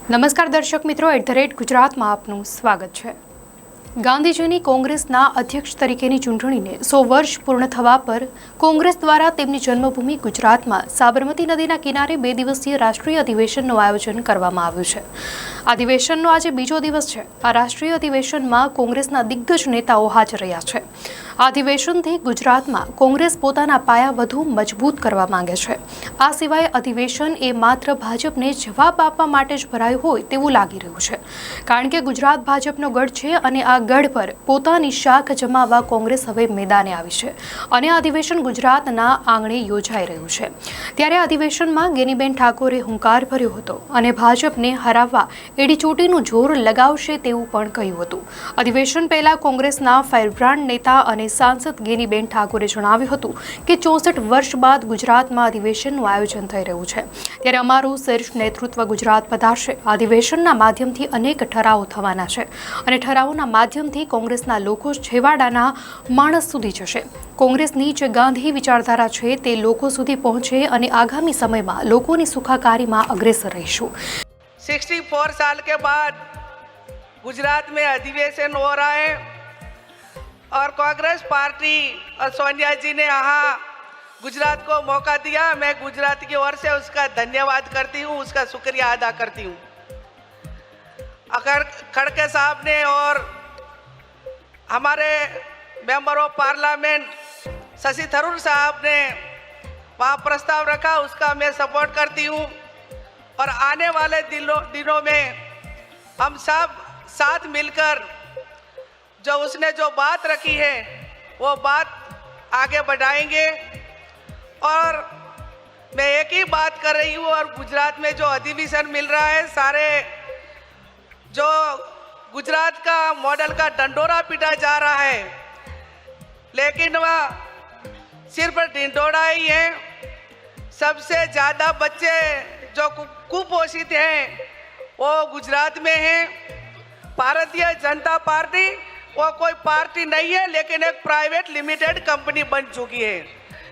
નમસ્કાર દર્શક મિત્રો, @ગુજરાતમાં આપનું સ્વાગત છે। ગાંધીજીની કોંગ્રેસના અધ્યક્ષ તરીકેની ચૂંટણીને 100 વર્ષ પૂર્ણ થવા પર કોંગ્રેસ દ્વારા તેમની જન્મભૂમિ ગુજરાતમાં સાબરમતી નદીના કિનારે 2 દિવસીય રાષ્ટ્રીય અધિવેશનનું આયોજન કરવામાં આવ્યું છે। અધિવેશનનો આજે બીજો દિવસ છે। આ રાષ્ટ્રીય અધિવેશનમાં કોંગ્રેસના દિગ્ગજ નેતાઓ હાજર રહ્યા છે। આ અધિવેશનથી ગુજરાતમાં કોંગ્રેસ પોતાના પાયા વધુ મજબૂત કરવા માંગે છે। આ સિવાય અધિવેશન એ માત્ર ભાજપને જવાબ આપવા માટે જ ભરાયું હોય તેવું લાગી રહ્યું છે, કારણ કે ગુજરાત ભાજપનો ગઢ છે અને આ ગઢ પર પોતાની શાખ જમાવવા કોંગ્રેસ હવે મેદાને આવી છે અને આ અધિવેશન ગુજરાતના આંગણે યોજાઈ રહ્યું છે। ત્યારે અધિવેશનમાં ગેનીબેન ઠાકોરે હુંકાર ભર્યો હતો અને ભાજપને હરાવવા એડીચોટીનું જોર લગાવશે તેવું પણ કહ્યું હતું। અધિવેશન પહેલા કોંગ્રેસના ફાયરબ્રાન્ડ નેતા અને સાંસદ ગેનીબેન ઠાકોરે જણાવ્યું હતું કે 64 વર્ષ બાદ ગુજરાતમાં અધિવેશનનું આયોજન થઈ રહ્યું છે, ત્યારે અમારું શીર્ષ નેતૃત્વ ગુજરાત પધારશે। અધિવેશનના માધ્યમથી અનેક ઠરાવો થવાના છે અને ઠરાવોના માધ્યમથી કોંગ્રેસના લોકો છેવાડાના માણસ સુધી જશે। કોંગ્રેસની જે ગાંધી વિચારધારા છે તે લોકો સુધી પહોંચે અને આગામી સમયમાં લોકોની સુખાકારીમાં અગ્રેસર રહીશું। 64 साल के बाद गुजरात में अधिवेशन हो रहा है और कांग्रेस पार्टी और सोनिया जी ने यहाँ गुजरात को मौका दिया। मैं गुजरात की ओर से उसका धन्यवाद करती हूँ, उसका शुक्रिया अदा करती हूँ। अगर खड़के साहब ने और हमारे member of parliament Shashi Tharoor साहब ने वहाँ प्रस्ताव रखा, उसका मैं सपोर्ट करती हूँ और आने वाले दिनों में हम सब साथ मिलकर जो उसने जो बात रखी है वो बात आगे बढ़ाएंगे। और मैं एक ही बात कर रही हूँ, और गुजरात में जो अधिवेशन मिल रहा है, सारे जो गुजरात का मॉडल का डंडोरा पीटा जा रहा है, लेकिन वह सिर्फ ढिंढोरा ही है। सबसे ज़्यादा बच्चे जो कुपोषित हैं वो गुजरात में हैं। भारतीय जनता पार्टी वो कोई पार्टी नहीं है, लेकिन एक प्राइवेट लिमिटेड कंपनी बन चुकी है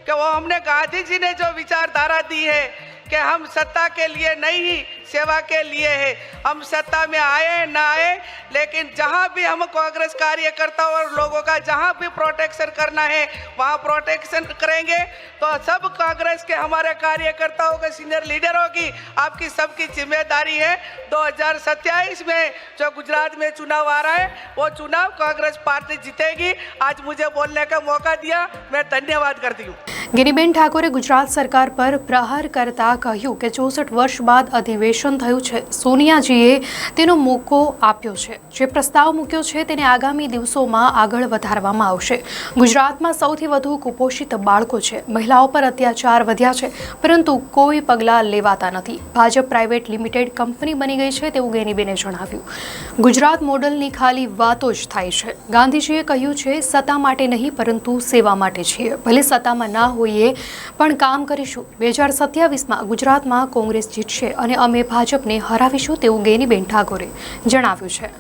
कि वो हमने गांधी जी ने जो विचारधारा दी है कि हम सत्ता के लिए नहीं, सेवा के लिए है। हम सत्ता में आए ना आए, लेकिन जहाँ भी हम कांग्रेस कार्यकर्ताओं और लोगों का जहाँ भी प्रोटेक्शन करना है वहाँ प्रोटेक्शन करेंगे। तो सब कांग्रेस के हमारे कार्यकर्ताओं के सीनियर लीडरों की, आपकी सबकी जिम्मेदारी है। 2027 में जो गुजरात में चुनाव आ रहा है वो चुनाव कांग्रेस पार्टी जीतेगी। आज मुझे बोलने का मौका दिया, मैं धन्यवाद करती हूँ। ગેનીબેન ઠાકોરે ગુજરાત સરકાર પર પ્રહાર કરતા કહ્યું કે 64 વર્ષ બાદ અધિવેશન થયું છે। સોનિયાજીએ તેનો મોકો આપ્યો છે, જે પ્રસ્તાવ મૂક્યો છે તેને આગામી દિવસોમાં આગળ વધારવામાં આવશે। ગુજરાતમાં સૌથી વધુ કુપોષિત બાળકો છે, મહિલાઓ પર અત્યાચાર વધ્યા છે, પરંતુ કોઈ પગલાં લેવાતા નથી। ભાજપ પ્રાઇવેટ લિમિટેડ કંપની બની ગઈ છે તેવું ગેનીબેને જણાવ્યું। ગુજરાત મોડલની ખાલી વાતો જ થાય છે। ગાંધીજીએ કહ્યું છે, સત્તા માટે નહીં પરંતુ સેવા માટે છીએ। ભલે સત્તામાં ના હોઈએ પણ કામ કરીશું। 2027માં ગુજરાતમાં કોંગ્રેસ જીતશે અને અમે ભાજપને હરાવીશું તેવું ગેનીબેન ઠાકોરે જણાવ્યું છે।